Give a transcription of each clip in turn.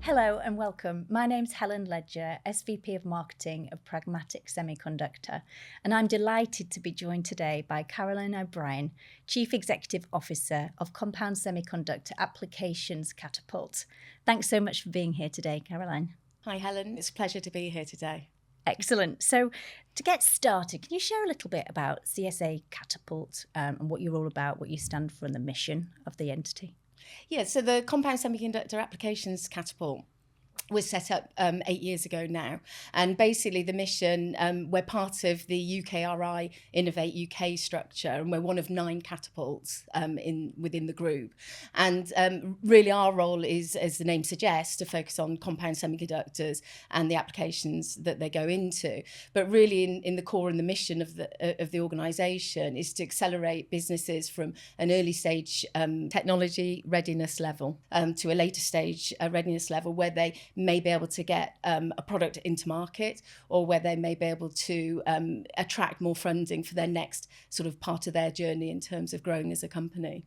Hello and welcome. My name's Helen Ledger, SVP of Marketing of Pragmatic Semiconductor, and I'm delighted to be joined today by Caroline O'Brien, Chief Executive Officer of Compound Semiconductor Applications Catapult. Thanks so much for being here today, Caroline. Hi Helen, it's a pleasure to be here today. Excellent. So to get started, can you share a little bit about CSA Catapult and what you're all about, what you stand for and the mission of the entity? Yeah, so the Compound Semiconductor Applications Catapult was set up 8 years ago now. And basically the mission, we're part of the UKRI Innovate UK structure, and we're one of 9 catapults within the group. And really our role is, as the name suggests, to focus on compound semiconductors and the applications that they go into. But really in the core and the mission of the organisation is to accelerate businesses from an early stage technology readiness level to a later stage readiness level where they may be able to get a product into market, or where they may be able to attract more funding for their next sort of part of their journey in terms of growing as a company.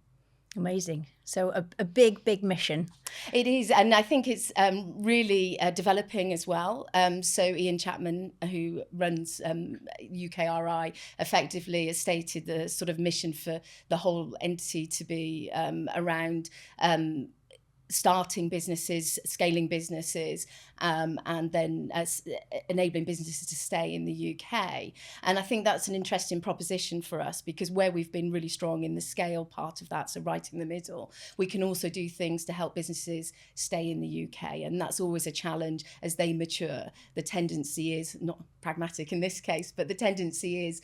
Amazing. So a big mission. It is, and I think it's really developing as well. So Ian Chapman, who runs UKRI, effectively has stated the sort of mission for the whole entity to be around starting businesses, scaling businesses, and then enabling businesses to stay in the UK. And I think that's an interesting proposition for us, because where we've been really strong in the scale part of that, so right in the middle, we can also do things to help businesses stay in the UK. And that's always a challenge as they mature. The tendency is, not pragmatic in this case, but the tendency is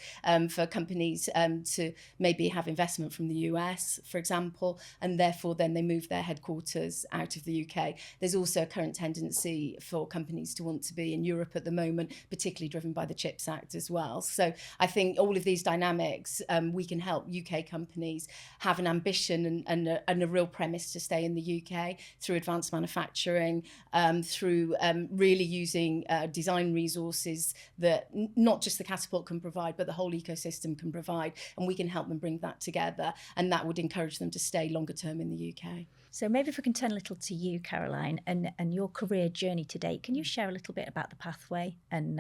for companies to maybe have investment from the US, for example, and therefore then they move their headquarters out of the UK. There's also a current tendency for companies to want to be in Europe at the moment, particularly driven by the CHIPS Act as well. So I think all of these dynamics, we can help UK companies have an ambition and a real premise to stay in the UK through advanced manufacturing, through really using design resources that not just the Catapult can provide, but the whole ecosystem can provide, and we can help them bring that together, and that would encourage them to stay longer term in the UK. So maybe if we can turn a little to you, Caroline, and your career journey to date. Can you share a little bit about the pathway and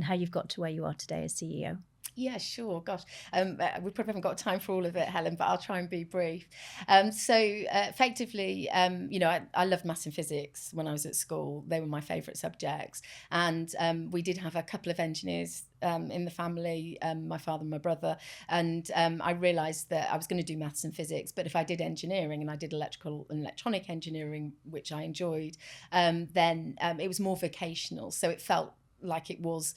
how you've got to where you are today as CEO? Yeah, sure. Gosh, we probably haven't got time for all of it, Helen, but I'll try and be brief. So effectively, I loved maths and physics when I was at school. They were my favourite subjects. And we did have a couple of engineers in the family, my father and my brother. And I realised that I was going to do maths and physics, but if I did engineering, and I did electrical and electronic engineering, which I enjoyed, then it was more vocational. So it felt like it was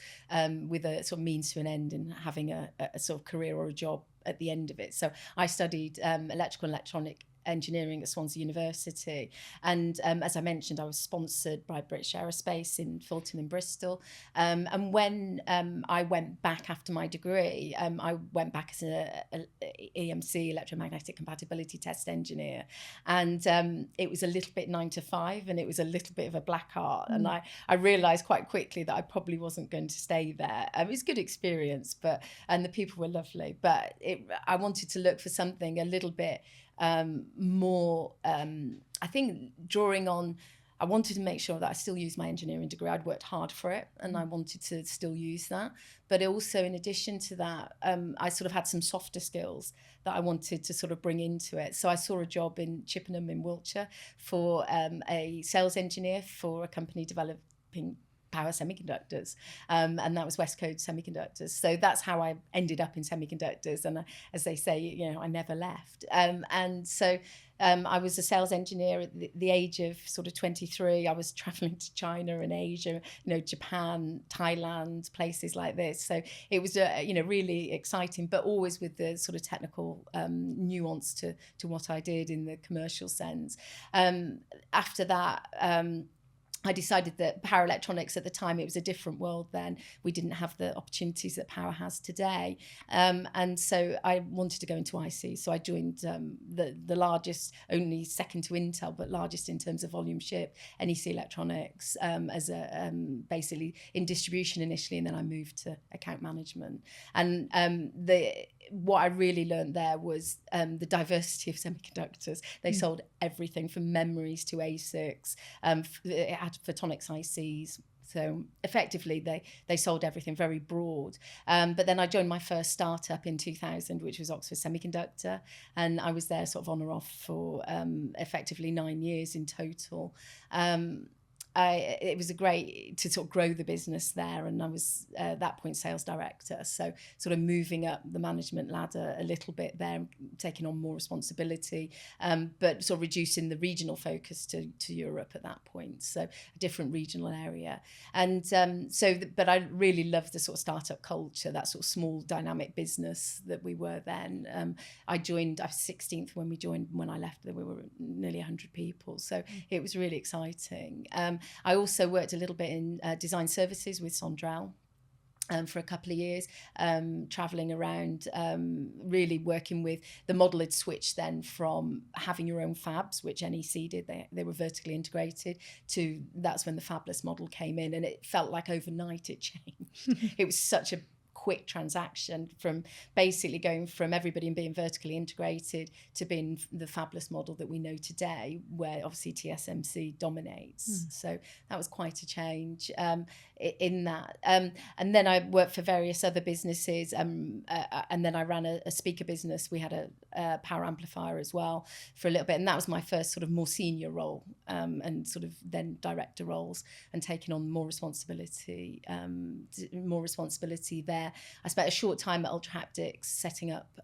with a sort of means to an end, and having a sort of career or a job at the end of it. So I studied electrical and electronic engineering at Swansea University, and as I mentioned, I was sponsored by British Aerospace in Fulton in Bristol, and when I went back after my degree, I went back as an EMC, electromagnetic compatibility test engineer, and it was a little bit 9 to 5, and it was a little bit of a black art, and I realised quite quickly that I probably wasn't going to stay there. It was a good experience, and the people were lovely, but I wanted to look for something a little bit more, I think, drawing on, I wanted to make sure that I still used my engineering degree. I'd worked hard for it, and I wanted to still use that. But also, in addition to that, I sort of had some softer skills that I wanted to sort of bring into it. So I saw a job in Chippenham in Wiltshire for a sales engineer for a company developing power semiconductors, and that was West Coast Semiconductors. So that's how I ended up in semiconductors, and as they say, I never left. And so I was a sales engineer at the age of sort of 23. I was traveling to China and Asia, Japan, Thailand, places like this. So it was really exciting, but always with the sort of technical nuance to what I did in the commercial sense. After that, I decided that power electronics at the time, it was a different world then. We didn't have the opportunities that power has today. And so I wanted to go into IC. So I joined the largest, only second to Intel, but largest in terms of volume ship, NEC Electronics, as a basically in distribution initially, and then I moved to account management. And what I really learned there was the diversity of semiconductors. They sold everything from memories to ASICs. It had photonics ICs. So effectively, they sold everything very broad. But then I joined my first startup in 2000, which was Oxford Semiconductor. And I was there sort of on or off for effectively 9 years in total. It was a great to sort of grow the business there, and I was at that point sales director, so sort of moving up the management ladder a little bit there, taking on more responsibility, but sort of reducing the regional focus to Europe at that point, so a different regional area. And but I really loved the sort of startup culture, that sort of small dynamic business that we were then. I was 16th when we joined. When I left, we were nearly 100 people, so it was really exciting. I also worked a little bit in design services with Sondrel for a couple of years, travelling around, really working with the model had switched then from having your own fabs, which NEC did, they were vertically integrated, to that's when the fabless model came in, and it felt like overnight it changed. It was such a quick transaction from basically going from everybody being vertically integrated to being the fabless model that we know today, where obviously TSMC dominates. So that was quite a change in that. And then I worked for various other businesses, and then I ran a speaker business. We had a power amplifier as well for a little bit, and that was my first sort of more senior role, and sort of then director roles, and taking on more responsibility there. I spent a short time at Ultra Haptics setting up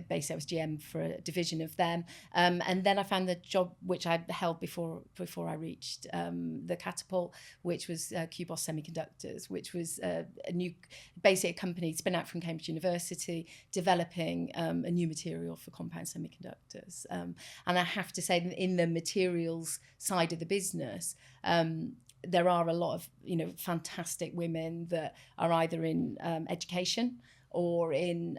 basically I was GM for a division of them, and then I found the job which I held before I reached the Catapult, which was Qbos Semiconductors, which was a new basic company spin out from Cambridge University, developing a new material for compound semiconductors. And I have to say, in the materials side of the business, there are a lot of fantastic women that are either in education or in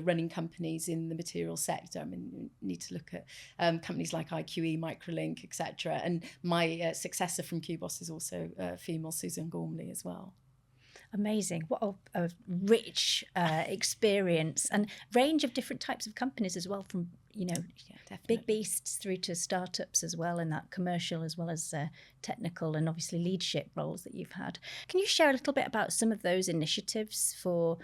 running companies in the material sector. I mean, you need to look at companies like IQE, Microlink, etc. And my successor from Qbos is also female, Susan Gormley, as well. Amazing. What a rich experience, and range of different types of companies as well, from big beasts through to startups as well, in that commercial as well as technical and obviously leadership roles that you've had. Can you share a little bit about some of those initiatives for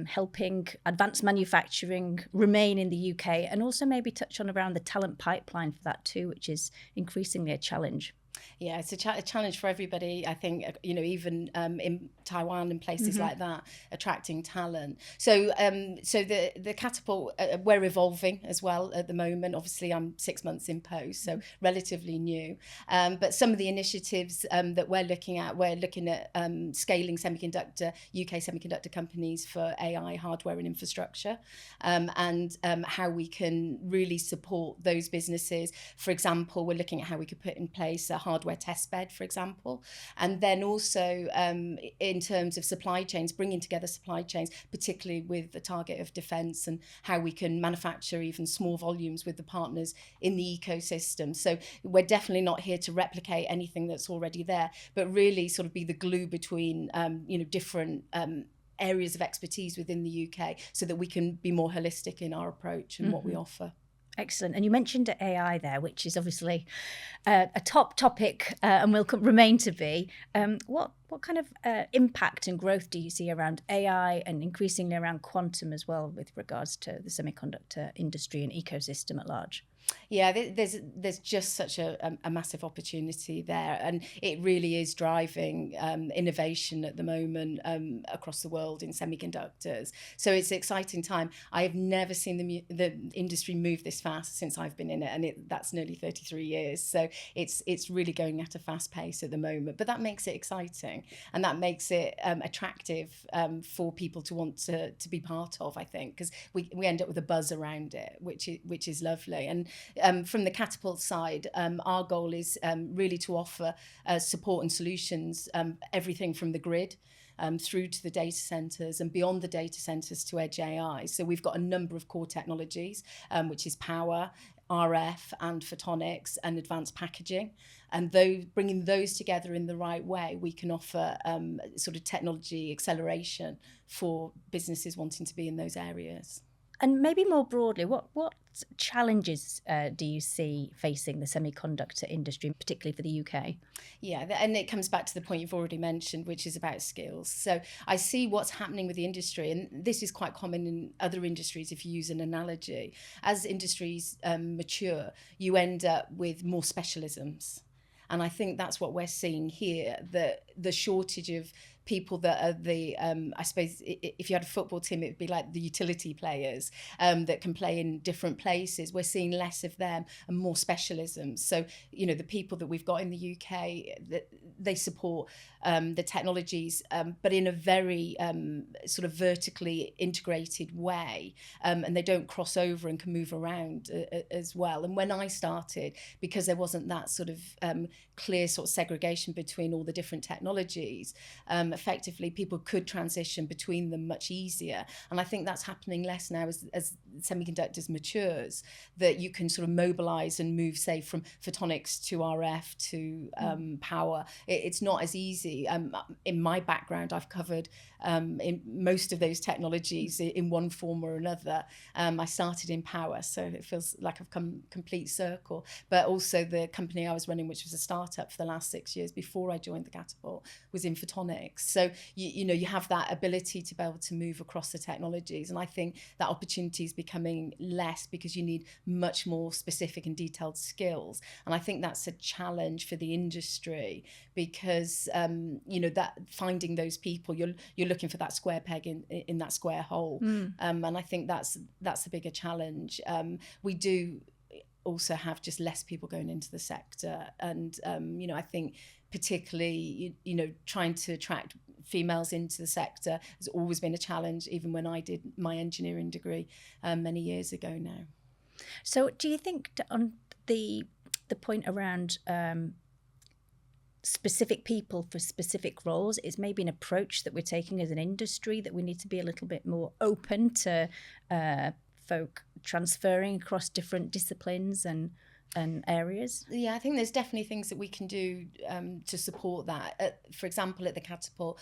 helping advanced manufacturing remain in the UK, and also maybe touch on around the talent pipeline for that too, which is increasingly a challenge? Yeah, it's a challenge for everybody, I think, even in Taiwan and places like that, attracting talent. So the Catapult, we're evolving as well at the moment. Obviously, I'm 6 months in post, so relatively new. But some of the initiatives that we're looking at scaling UK semiconductor companies for AI hardware and infrastructure, and how we can really support those businesses. For example, we're looking at how we could put in place a hardware test bed, for example, and then also in terms of supply chains, bringing together supply chains, particularly with the target of defence, and how we can manufacture even small volumes with the partners in the ecosystem. So we're definitely not here to replicate anything that's already there, but really sort of be the glue between different areas of expertise within the UK, so that we can be more holistic in our approach and what we offer. Excellent. And you mentioned AI there, which is obviously a top topic and will remain to be. What kind of impact and growth do you see around AI, and increasingly around quantum as well, with regards to the semiconductor industry and ecosystem at large? Yeah, there's just such a massive opportunity there, and it really is driving innovation at the moment across the world in semiconductors. So it's an exciting time. I have never seen the industry move this fast since I've been in it, and that's nearly 33 years. So it's really going at a fast pace at the moment. But that makes it exciting, and that makes it attractive for people to want to be part of, I think, because we end up with a buzz around it, which is lovely. And from the Catapult side, our goal is really to offer support and solutions, everything from the grid through to the data centers and beyond the data centers to edge AI. So we've got a number of core technologies, which is power, RF and photonics and advanced packaging. And though bringing those together in the right way, we can offer sort of technology acceleration for businesses wanting to be in those areas. And maybe more broadly, what challenges do you see facing the semiconductor industry, particularly for the UK? Yeah, and it comes back to the point you've already mentioned, which is about skills. So I see what's happening with the industry, and this is quite common in other industries if you use an analogy. As industries mature, you end up with more specialisms. And I think that's what we're seeing here, that the shortage of people that are the, I suppose, if you had a football team, it would be like the utility players that can play in different places. We're seeing less of them and more specialisms. So, you know, the people that we've got in the UK, they support the technologies, but in a very sort of vertically integrated way. And they don't cross over and can move around as well. And when I started, because there wasn't that sort of clear sort of segregation between all the different technologies, effectively people could transition between them much easier. And I think that's happening less now as semiconductors matures, that you can sort of mobilize and move, say, from photonics to RF to power. It's not as easy. In my background, I've covered in most of those technologies in one form or another. I started in power, so it feels like I've come complete circle. But also the company I was running, which was a startup for the last 6 years before I joined the Catapult, was in photonics. So you know, you have that ability to be able to move across the technologies, and I think that opportunity is becoming less because you need much more specific and detailed skills. And I think that's a challenge for the industry because you know, that finding those people, you're looking for that square peg in that square hole. And I think that's the bigger challenge. We do also have just less people going into the sector, and you know, I think particularly you know, trying to attract females into the sector has always been a challenge, even when I did my engineering degree many years ago now. So do you think on the point around specific people for specific roles is maybe an approach that we're taking as an industry, that we need to be a little bit more open to folk transferring across different disciplines and areas? Yeah, I think there's definitely things that we can do to support that. For example, at the Catapult,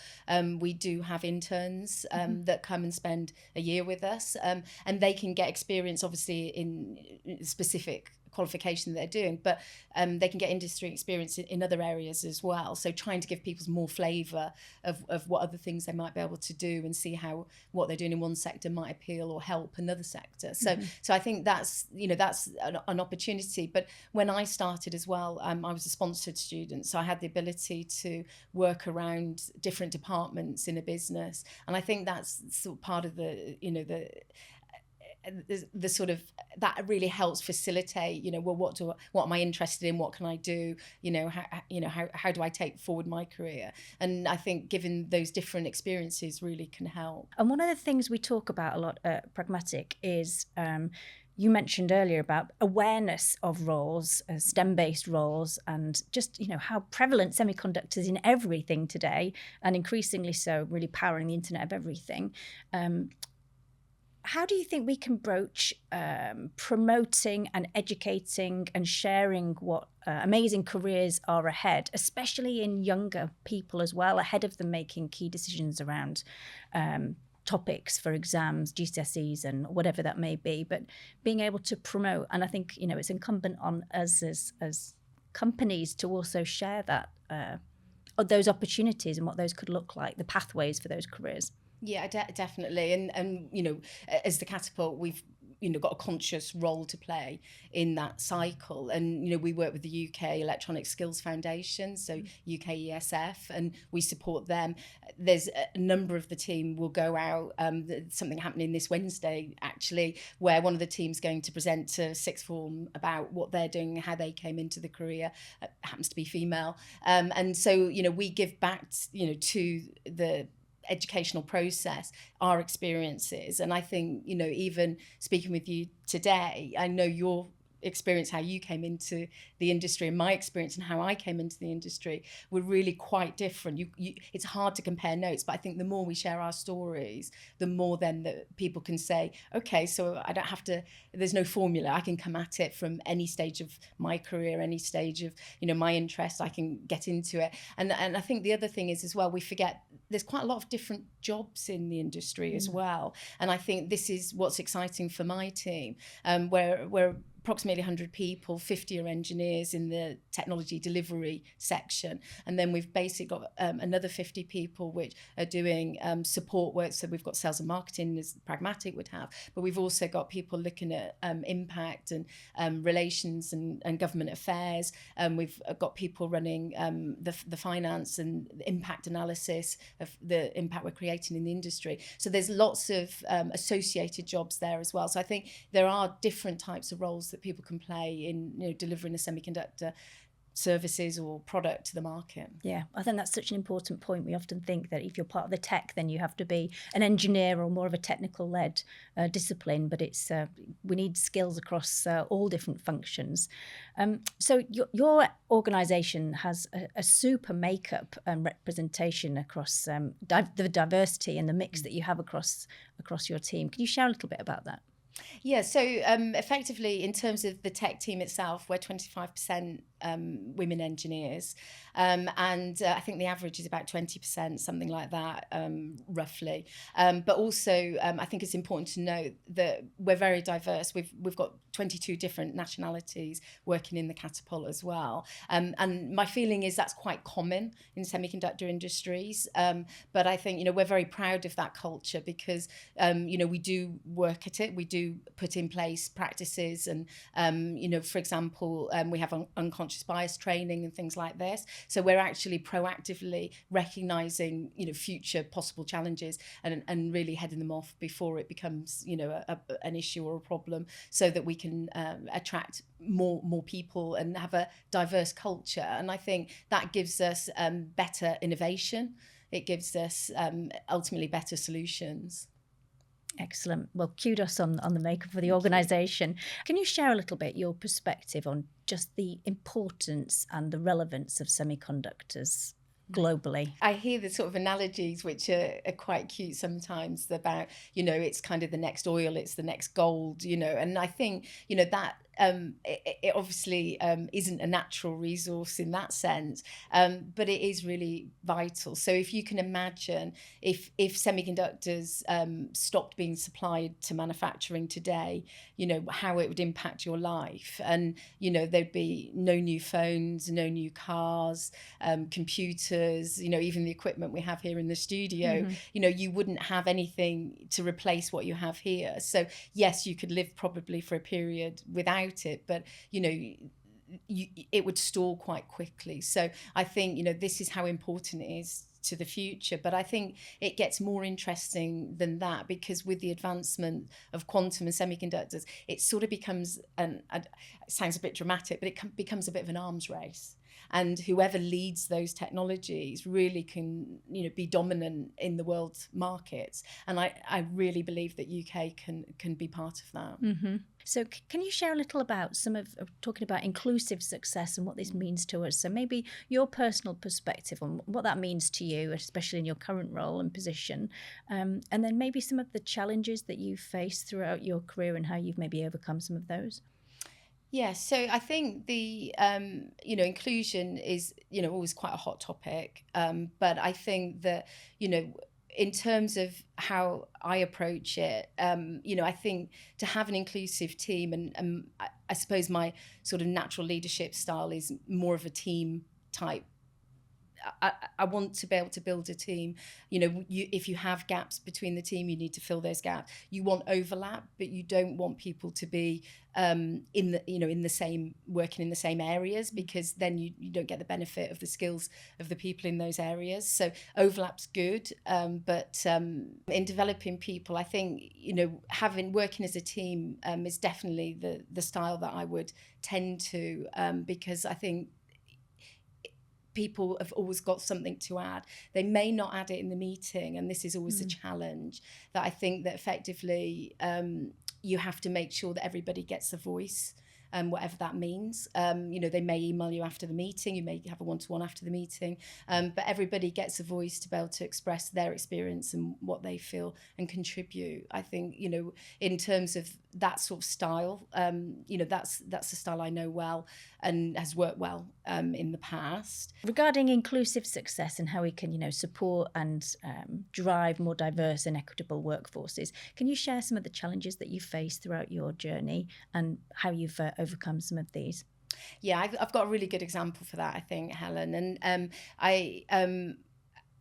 we do have interns that come and spend a year with us, and they can get experience, obviously, in specific qualification they're doing, but they can get industry experience in other areas as well. So trying to give people more flavour of what other things they might be able to do, and see how what they're doing in one sector might appeal or help another sector. So so I think that's, you know, that's an opportunity. But when I started as well, I was a sponsored student, so I had the ability to work around different departments in a business, and I think that's sort of part of the, you know, the sort of, that really helps facilitate, you know, well, what am I interested in, what can I do, you know, how do I take forward my career? And I think giving those different experiences really can help. And one of the things we talk about a lot at Pragmatic is you mentioned earlier about awareness of roles, STEM-based roles, and just, you know, how prevalent semiconductors in everything today, and increasingly so, really powering the internet of everything. How do you think we can broach promoting and educating and sharing what amazing careers are ahead, especially in younger people as well, ahead of them making key decisions around topics for exams, GCSEs and whatever that may be, but being able to promote. And I think, you know, it's incumbent on us as companies to also share that, those opportunities and what those could look like, the pathways for those careers. Yeah, definitely. And you know, as the Catapult, we've, you know, got a conscious role to play in that cycle. And, you know, we work with the UK Electronic Skills Foundation, so UK ESF, and we support them. There's a number of the team will go out, something happening this Wednesday, actually, where one of the team's going to present to sixth form about what they're doing, how they came into the career, happens to be female. And so, you know, we give back, you know, to the educational process, our experiences. And I think, you know, even speaking with you today, I know you're experience, how you came into the industry, and my experience and how I came into the industry were really quite different. It's hard to compare notes, but I think the more we share our stories, the more then that people can say, okay, so I don't have to, there's no formula. I can come at it from any stage of my career, any stage of, my interest, I can get into it. And I think the other thing is as well, we forget there's quite a lot of different jobs in the industry as well. And I think this is what's exciting for my team, where we're approximately 100 people, 50 are engineers in the technology delivery section. And then we've basically got another 50 people which are doing support work. So we've got sales and marketing, as Pragmatic would have, but we've also got people looking at impact and relations and government affairs. We've got people running the finance and impact analysis of the impact we're creating in the industry. So there's lots of associated jobs there as well. So I think there are different types of roles that people can play in delivering a semiconductor services or product to the market. Yeah, I think that's such an important point. We often think that if you're part of the tech, then you have to be an engineer or more of a technical led discipline, but it's we need skills across all different functions. So your organisation has a super makeup and representation across the diversity and the mix that you have across your team. Can you share a little bit about that? Yeah, so effectively, in terms of the tech team itself, we're 25% women engineers. And I think the average is about 20%, something like that, roughly. But also, I think it's important to note that we're very diverse. We've got 22 different nationalities working in the Catapult as well. And my feeling is that's quite common in semiconductor industries. But I think, we're very proud of that culture because, we do work at it. We do put in place practices and, for example, we have unconscious bias training and things like this. So we're actually proactively recognising, future possible challenges and really heading them off before it becomes, an issue or a problem, so that we can attract more people and have a diverse culture. And I think that gives us better innovation. It gives us ultimately better solutions. Excellent. Well, kudos on the makeup for the organisation. Can you share a little bit your perspective on just the importance and the relevance of semiconductors globally? I hear the sort of analogies which are quite cute sometimes about, it's kind of the next oil, it's the next gold, and I think, that it obviously isn't a natural resource in that sense, but it is really vital. So if you can imagine if semiconductors stopped being supplied to manufacturing today, how it would impact your life. And, there'd be no new phones, no new cars, computers, even the equipment we have here in the studio, you wouldn't have anything to replace what you have here. So yes, you could live probably for a period without it, but it would stall quite quickly. So I think this is how important it is to the future. But I think it gets more interesting than that, because with the advancement of quantum and semiconductors, it sort of becomes it sounds a bit dramatic, but it becomes a bit of an arms race. And whoever leads those technologies really can, be dominant in the world markets. And I really believe that UK can be part of that. Mm-hmm. So can you share a little about talking about inclusive success and what this means to us? So maybe your personal perspective on what that means to you, especially in your current role and position, and then maybe some of the challenges that you've faced throughout your career and how you've maybe overcome some of those. Yeah, so I think the inclusion is always quite a hot topic, but I think that in terms of how I approach it, I think to have an inclusive team, and I suppose my sort of natural leadership style is more of a team type. I want to be able to build a team. If you have gaps between the team, you need to fill those gaps. You want overlap, but you don't want people to be working in the same areas, because then you don't get the benefit of the skills of the people in those areas. So overlap's good, but in developing people, I think working as a team is definitely the style that I would tend to, because I think people have always got something to add. They may not add it in the meeting, and this is always a challenge, that I think that effectively you have to make sure that everybody gets a voice. whatever that means. They may email you after the meeting, you may have a one-to-one after the meeting, but everybody gets a voice to be able to express their experience and what they feel and contribute. I think, in terms of that sort of style, that's the style I know well and has worked well in the past. Regarding inclusive success and how we can, support and drive more diverse and equitable workforces, can you share some of the challenges that you faced throughout your journey and how you've overcome some of these? Yeah, I've got a really good example for that, I think, Helen. And I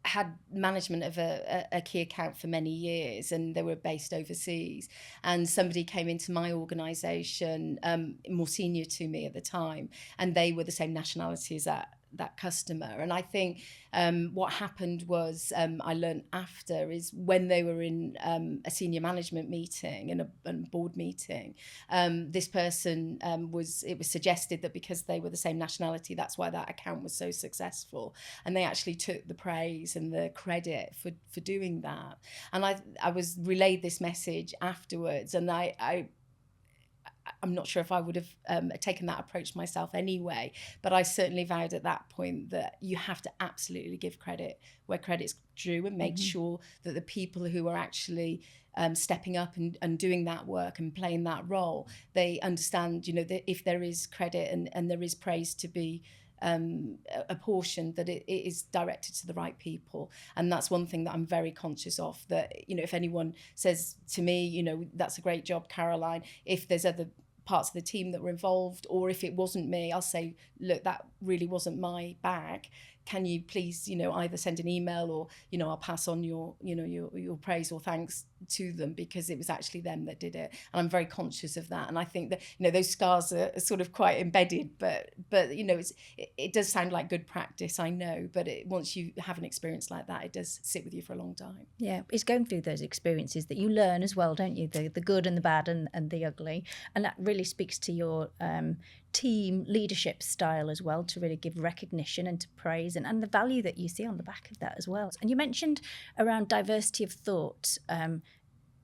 had management of a key account for many years, and they were based overseas. And somebody came into my organisation, more senior to me at the time, and they were the same nationality as that customer. And I think what happened was, I learned after, is when they were in a senior management meeting and a board meeting, this person it was suggested that because they were the same nationality, that's why that account was so successful. And they actually took the praise and the credit for doing that. And I was relayed this message afterwards, and I'm not sure if I would have taken that approach myself anyway, but I certainly vowed at that point that you have to absolutely give credit where credit's due and make sure that the people who are actually stepping up and doing that work and playing that role, they understand, that if there is credit and there is praise to be apportioned, that it is directed to the right people. And that's one thing that I'm very conscious of, that if anyone says to me, that's a great job, Caroline, if there's other parts of the team that were involved, or if it wasn't me, I'll say, look, that really wasn't my bag. Can you please, either send an email or, I'll pass on your praise or thanks to them, because it was actually them that did it. And I'm very conscious of that. And I think that, those scars are sort of quite embedded, but it does sound like good practice, I know, but once you have an experience like that, it does sit with you for a long time. Yeah, it's going through those experiences that you learn as well, don't you? The good and the bad and the ugly. And that really speaks to your team leadership style as well, to really give recognition and to praise and the value that you see on the back of that as well. And you mentioned around diversity of thought,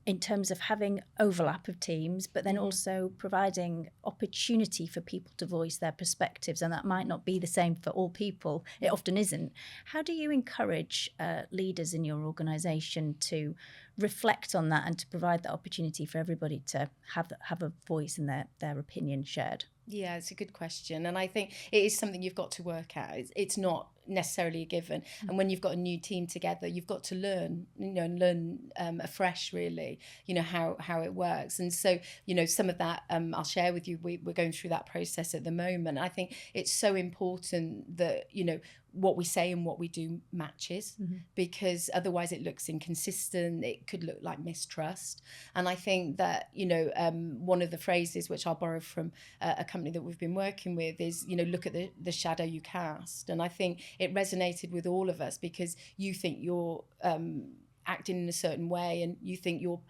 in terms of having overlap of teams, but then also providing opportunity for people to voice their perspectives. And that might not be the same for all people. It often isn't. How do you encourage leaders in your organisation to reflect on that and to provide that opportunity for everybody to have a voice and their opinion shared? Yeah, it's a good question. And I think it is something you've got to work at. It's not necessarily a given. And when you've got a new team together, you've got to learn, and learn afresh, really, how it works. And so, some of that I'll share with you. We're going through that process at the moment. I think it's so important that, what we say and what we do matches, because otherwise it looks inconsistent. It could look like mistrust. And I think that, one of the phrases which I'll borrow from a company that we've been working with is, look at the shadow you cast. And I think it resonated with all of us, because you think you're acting in a certain way, and you think you're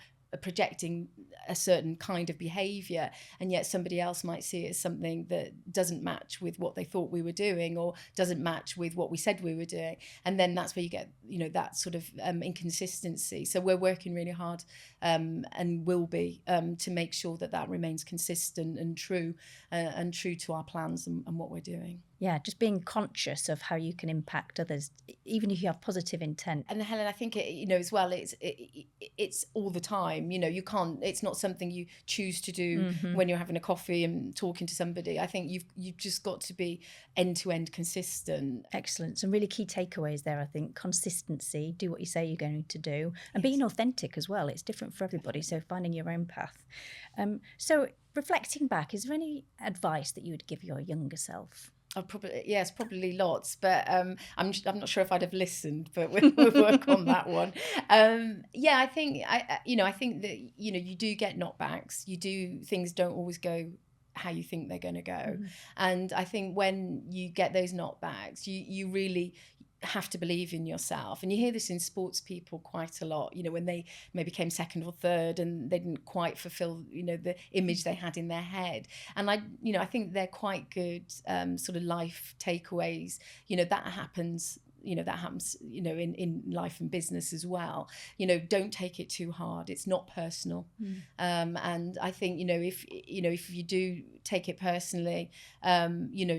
projecting a certain kind of behavior, and yet somebody else might see it as something that doesn't match with what they thought we were doing, or doesn't match with what we said we were doing. And then that's where you get, that sort of inconsistency. So we're working really hard, and will be, to make sure that remains consistent and true to our plans and what we're doing. Yeah, just being conscious of how you can impact others, even if you have positive intent. And Helen, I think as well, it's all the time. You can't. It's not something you choose to do when you're having a coffee and talking to somebody. I think you've just got to be end to end consistent. Excellent. Some really key takeaways there. I think consistency. Do what you say you're going to do, and being authentic as well. It's different for everybody, so finding your own path. So reflecting back, is there any advice that you would give your younger self? Probably lots, but I'm not sure if I'd have listened, but we'll work on that one. I think I think that you do get knockbacks. Things don't always go how you think they're going to go, and I think when you get those knockbacks, you really have to believe in yourself. And you hear this in sports people quite a lot, when they maybe came second or third and they didn't quite fulfill, the image they had in their head. And I think they're quite good sort of life takeaways. That happens that happens, in life and business as well. Don't take it too hard. It's not personal. And I think, if you do take it personally,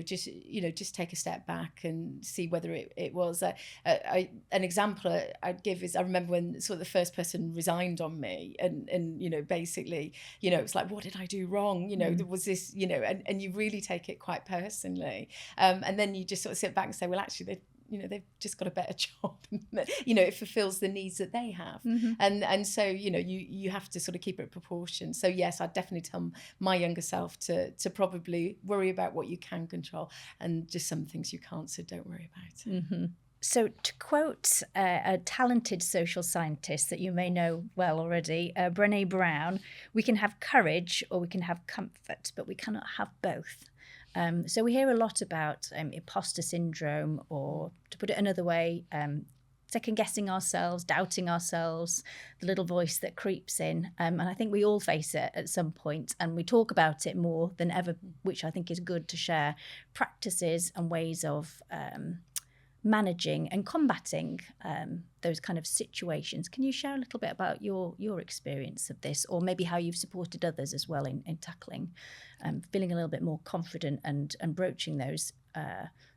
just take a step back and see whether it was an example I'd give is, I remember when sort of the first person resigned on me, and basically, it's like, what did I do wrong? There was this, and you really take it quite personally. And then you just sort of sit back and say, well, actually, they've just got a better job. It fulfills the needs that they have. And so, you have to sort of keep it proportion. So yes, I'd definitely tell my younger self to probably worry about what you can control, and just some things you can't, so don't worry about it. So to quote a talented social scientist that you may know well already, Brené Brown, we can have courage or we can have comfort, but we cannot have both. So we hear a lot about imposter syndrome, or to put it another way, second-guessing ourselves, doubting ourselves, the little voice that creeps in. And I think we all face it at some point, and we talk about it more than ever, which I think is good to share practices and ways of managing and combating those kind of situations. Can you share a little bit about your experience of this, or maybe how you've supported others as well in tackling, feeling a little bit more confident and broaching those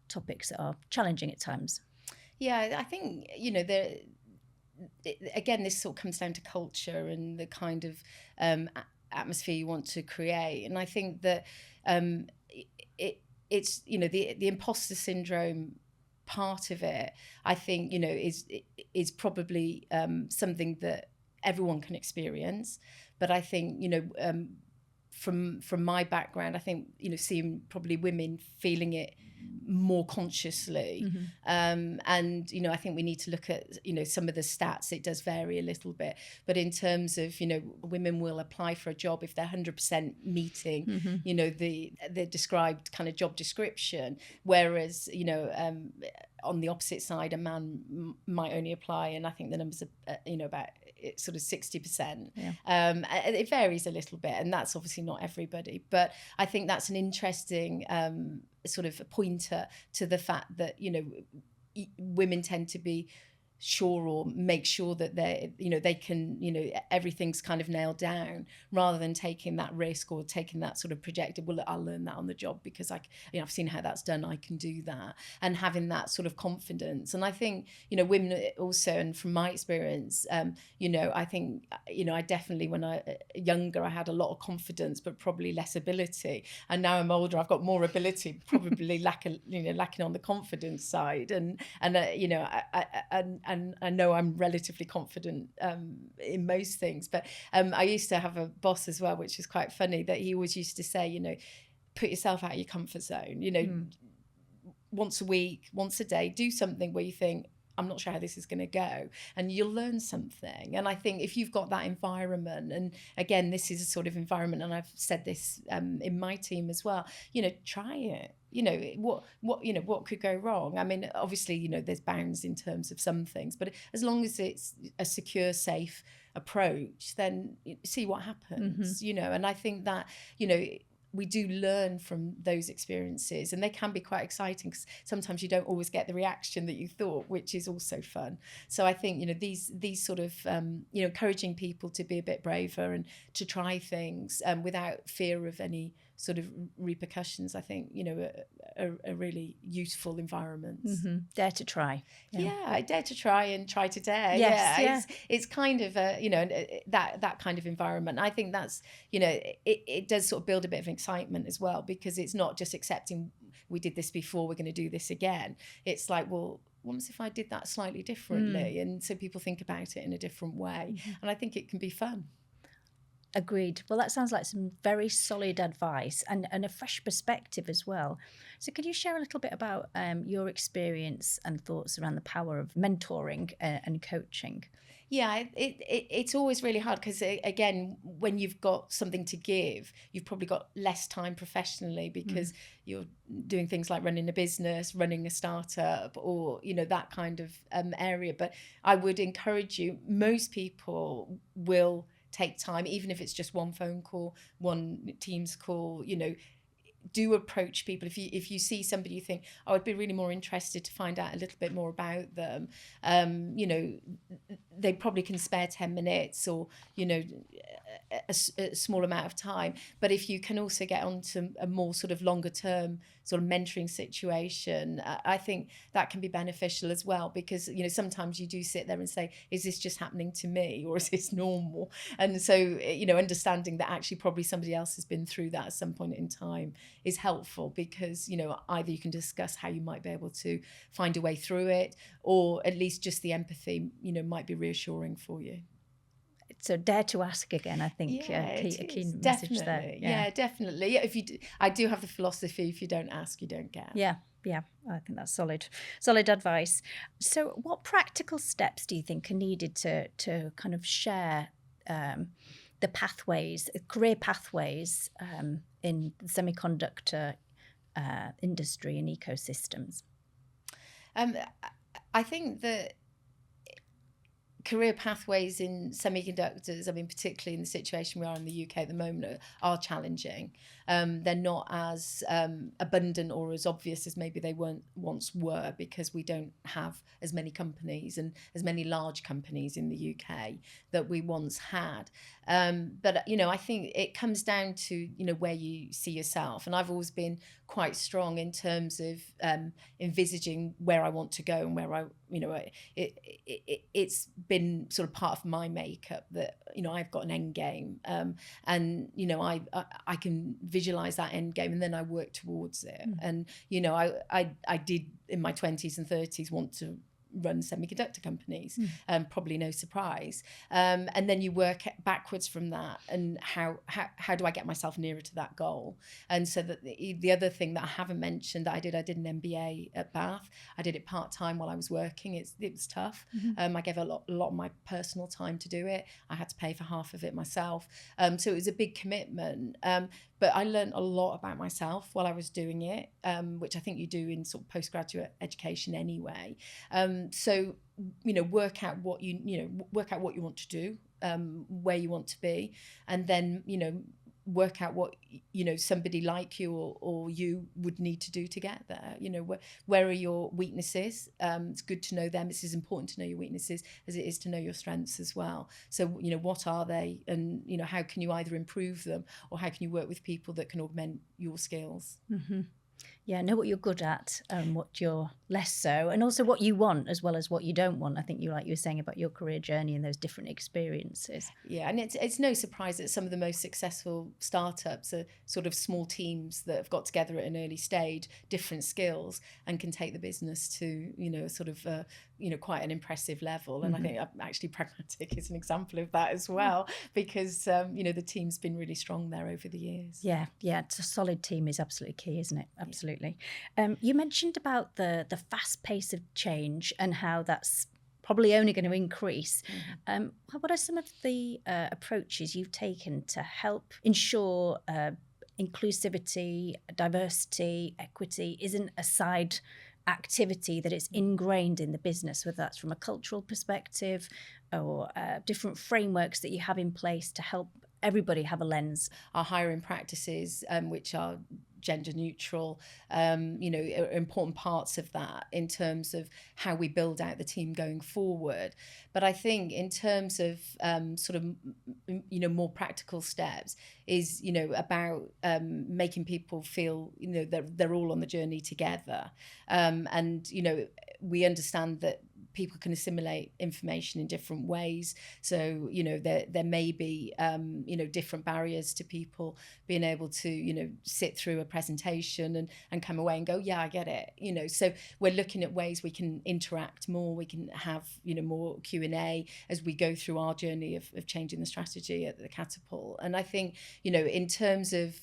topics that are challenging at times? Yeah, I think, again, this sort of comes down to culture and the kind of atmosphere you want to create. And I think that it's, the imposter syndrome part of it, I think, is probably something that everyone can experience. But I think, from my background, I think, seeing probably women feeling it more consciously. And, I think we need to look at, some of the stats. It does vary a little bit. But in terms of, women will apply for a job if they're 100% meeting, the described kind of job description. Whereas, on the opposite side, a man might only apply, and I think the numbers are, about sort of 60%. It varies a little bit, and that's obviously not everybody. But I think that's an interesting sort of pointer to the fact that, women tend to be sure, or make sure that they can, everything's kind of nailed down, rather than taking that risk or taking that sort of projected, well, I'll learn that on the job because I've seen how that's done, I can do that, and having that sort of confidence. And I think, women also, and from my experience, I think, I definitely, when I younger, I had a lot of confidence, but probably less ability. And now I'm older, I've got more ability, probably lacking on the confidence side. And I know I'm relatively confident in most things. But I used to have a boss as well, which is quite funny, that he always used to say, put yourself out of your comfort zone, once a week, once a day, do something where you think, I'm not sure how this is going to go, and you'll learn something. And I think if you've got that environment, and again, this is a sort of environment, and I've said this in my team as well, try it. What could go wrong? I mean, obviously, there's bounds in terms of some things, but as long as it's a secure, safe approach, then see what happens, and I think that, we do learn from those experiences, and they can be quite exciting because sometimes you don't always get the reaction that you thought, which is also fun. So I think, these sort of, encouraging people to be a bit braver and to try things without fear of any sort of repercussions, I think, a really useful environment. Dare to try. Yeah, dare to try and try to dare. Yes, It's kind of that kind of environment. I think that's, it does sort of build a bit of excitement as well, because it's not just accepting we did this before, we're going to do this again. It's like, well, what if I did that slightly differently? And so people think about it in a different way. And I think it can be fun. Agreed. Well, that sounds like some very solid advice and a fresh perspective as well. So could you share a little bit about your experience and thoughts around the power of mentoring and coaching? Yeah, it's always really hard because, again, when you've got something to give, you've probably got less time professionally because you're doing things like running a business, running a startup, or, that kind of area. But I would encourage you, most people will take time, even if it's just one phone call, one Teams call, do approach people. If you see somebody you think, oh, I'd be really more interested to find out a little bit more about them, they probably can spare 10 minutes or, a small amount of time. But if you can also get onto a more sort of longer term sort of mentoring situation, I think that can be beneficial as well, because, sometimes you do sit there and say, is this just happening to me or is this normal? And so, understanding that actually probably somebody else has been through that at some point in time is helpful, because, either you can discuss how you might be able to find a way through it, or at least just the empathy, might be reassuring for you. So dare to ask again, I think, a key message there. Yeah, definitely. Yeah, I do have the philosophy, if you don't ask, you don't get. Yeah, I think that's solid advice. So what practical steps do you think are needed to kind of share the pathways, career pathways in the semiconductor industry and ecosystems? I think that career pathways in semiconductors, particularly in the situation we are in the UK at the moment, are challenging. They're not as abundant or as obvious as maybe they once were, because we don't have as many companies and as many large companies in the UK that we once had. But I think it comes down to where you see yourself, and I've always been quite strong in terms of envisaging where I want to go and where it's been sort of part of my makeup that I've got an end game, and I can visualize that end game, and then I work towards it. And I did in my 20s and 30s want to run semiconductor companies, probably no surprise. And then you work backwards from that, and how do I get myself nearer to that goal? And so that the other thing that I haven't mentioned that I did an MBA at Bath. I did it part-time while I was working. It was tough. I gave a lot of my personal time to do it. I had to pay for half of it myself. So it was a big commitment. But I learned a lot about myself while I was doing it, which I think you do in sort of postgraduate education anyway. So work out what you want to do, where you want to be, and then work out what somebody like you or you would need to do to get there. Where are your weaknesses? It's good to know them. It's as important to know your weaknesses as it is to know your strengths as well. So what are they, and how can you either improve them, or how can you work with people that can augment your skills? Yeah, know what you're good at and what you're less so, and also what you want as well as what you don't want. I think you were saying about your career journey and those different experiences. Yeah, and it's no surprise that some of the most successful startups are sort of small teams that have got together at an early stage, different skills, and can take the business to sort of quite an impressive level. And I think actually Pragmatic is an example of that as well, because the team's been really strong there over the years. Yeah, it's a solid team is absolutely key, isn't it? Absolutely. You mentioned about the fast pace of change and how that's probably only going to increase. What are some of the approaches you've taken to help ensure inclusivity, diversity, equity isn't a side activity, that it's ingrained in the business, whether that's from a cultural perspective or different frameworks that you have in place to help everybody have a lens? Our hiring practices, which are gender neutral, are important parts of that in terms of how we build out the team going forward. But I think in terms of sort of more practical steps is about making people feel that they're all on the journey together, and we understand that people can assimilate information in different ways. So, there may be, different barriers to people being able to, sit through a presentation and come away and go, yeah, I get it. So we're looking at ways we can interact more. We can have, more Q&A as we go through our journey of changing the strategy at the Catapult. And I think, in terms of,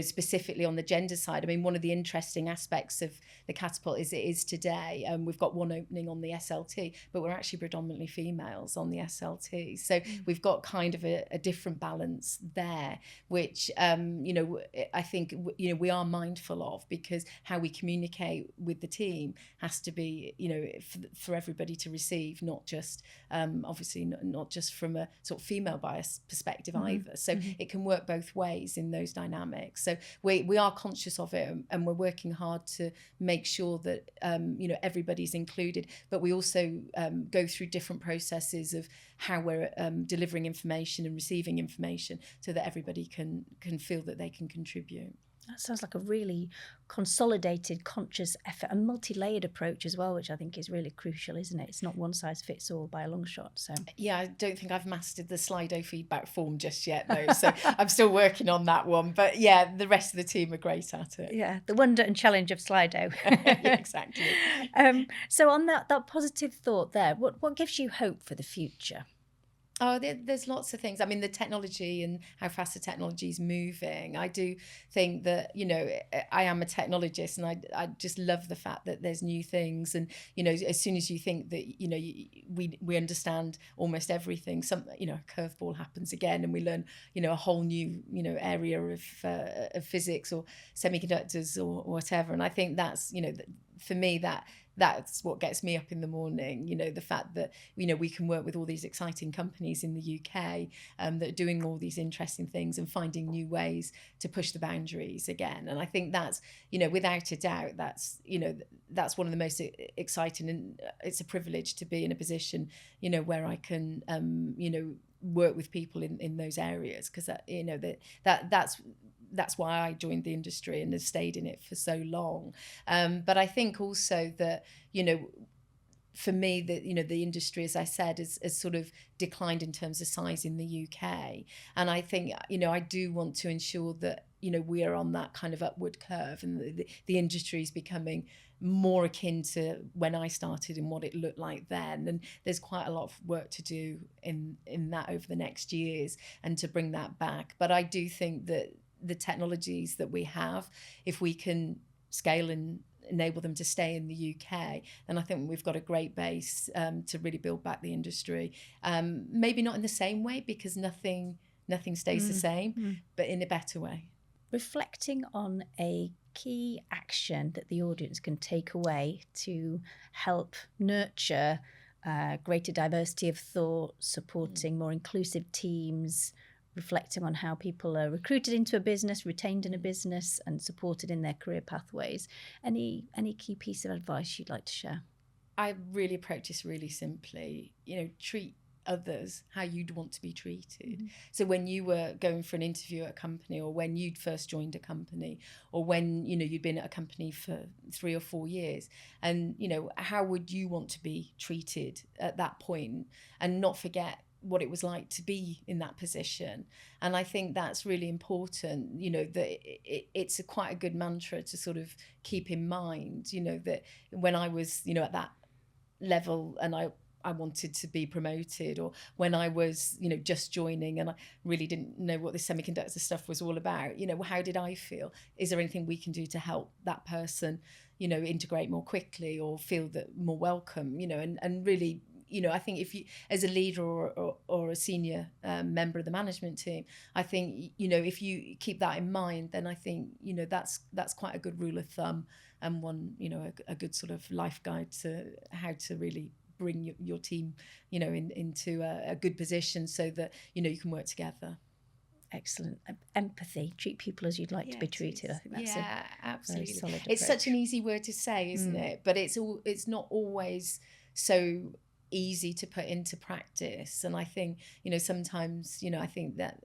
specifically on the gender side, one of the interesting aspects of the Catapult is it is today. We've got one opening on the SLT, but we're actually predominantly females on the SLT. So we've got kind of a different balance there, which, I think, we are mindful of, because how we communicate with the team has to be, for everybody to receive, not just, obviously, not just from a sort of female bias perspective either. So it can work both ways in those dynamics. dynamics. So we are conscious of it, and we're working hard to make sure that everybody's included. But we also go through different processes of how we're delivering information and receiving information, so that everybody can feel that they can contribute. That sounds like a really consolidated, conscious effort, a multi-layered approach as well, which I think is really crucial, isn't it? It's not one size fits all by a long shot. So yeah, I don't think I've mastered the Slido feedback form just yet, though. So I'm still working on that one. But yeah, the rest of the team are great at it. Yeah, the wonder and challenge of Slido. Yeah, exactly. So on that positive thought there, what gives you hope for the future? Oh, there's lots of things. I mean, the technology and how fast the technology is moving. I do think that, I am a technologist, and I just love the fact that there's new things. And, as soon as you think that, we understand almost everything, a curveball happens again, and we learn, a whole new, area of physics or semiconductors or whatever. And I think that's, for me, that's what gets me up in the morning, the fact that, we can work with all these exciting companies in the UK that are doing all these interesting things and finding new ways to push the boundaries again. And I think that's, without a doubt, that's one of the most exciting, and it's a privilege to be in a position, where I can, work with people in those areas, because that's why I joined the industry and have stayed in it for so long. But I think also that, for me, that, the industry, as I said, has sort of declined in terms of size in the UK. And I think, I do want to ensure that, we are on that kind of upward curve, and the industry is becoming more akin to when I started and what it looked like then. And there's quite a lot of work to do in that over the next years, and to bring that back. But I do think that the technologies that we have, if we can scale and enable them to stay in the UK, then I think we've got a great base to really build back the industry. Maybe not in the same way, because nothing stays the same, but in a better way. Reflecting on a key action that the audience can take away to help nurture greater diversity of thought, supporting more inclusive teams, reflecting on how people are recruited into a business, retained in a business, and supported in their career pathways. Any key piece of advice you'd like to share? I really approach this really simply. Treat others how you'd want to be treated. So when you were going for an interview at a company, or when you'd first joined a company, or when you'd been at a company for 3 or 4 years, and how would you want to be treated at that point, and not forget what it was like to be in that position. And I think that's really important, that it's quite a good mantra to sort of keep in mind, that when I was, at that level, and I wanted to be promoted, or when I was, just joining and I really didn't know what the semiconductor stuff was all about, how did I feel? Is there anything we can do to help that person, integrate more quickly, or feel that more welcome, and really, I think if you, as a leader or a senior member of the management team, I think, if you keep that in mind, then I think, that's quite a good rule of thumb, and one, a good sort of life guide to how to really bring your team, into a good position, so that, you can work together. Excellent. Empathy. Treat people as you'd like to be treated. I think that's absolutely. Very solid It's approach. such an easy word to say, isn't it? But it's not always so easy to put into practice. And I think, sometimes, I think that,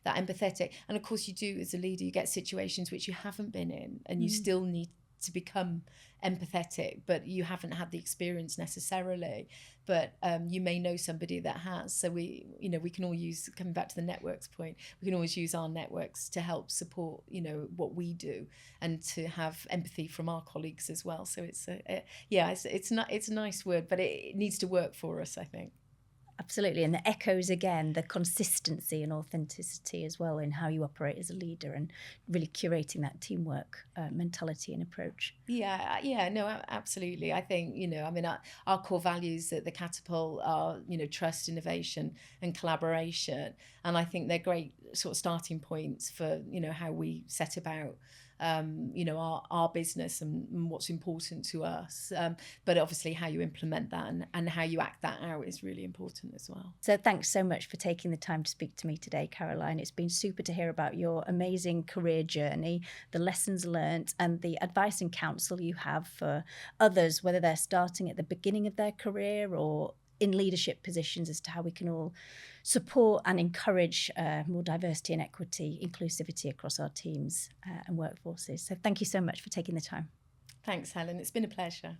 that empathetic, and of course you do, as a leader, you get situations which you haven't been in, and you still need to become empathetic, but you haven't had the experience necessarily, but you may know somebody that has. So we can all use, coming back to the networks point, we can always use our networks to help support, what we do, and to have empathy from our colleagues as well. So it's a nice word, but it needs to work for us, I think. Absolutely. And the echoes again, the consistency and authenticity as well in how you operate as a leader, and really curating that teamwork mentality and approach. No, absolutely. I think, our core values at the Catapult are, trust, innovation and collaboration. And I think they're great sort of starting points for, how we set about our business and what's important to us. But obviously how you implement that and how you act that out is really important as well. So thanks so much for taking the time to speak to me today, Caroline. It's been super to hear about your amazing career journey, the lessons learnt, and the advice and counsel you have for others, whether they're starting at the beginning of their career or in leadership positions, as to how we can all support and encourage more diversity and equity, inclusivity across our teams and workforces. So thank you so much for taking the time. Thanks, Helen. It's been a pleasure.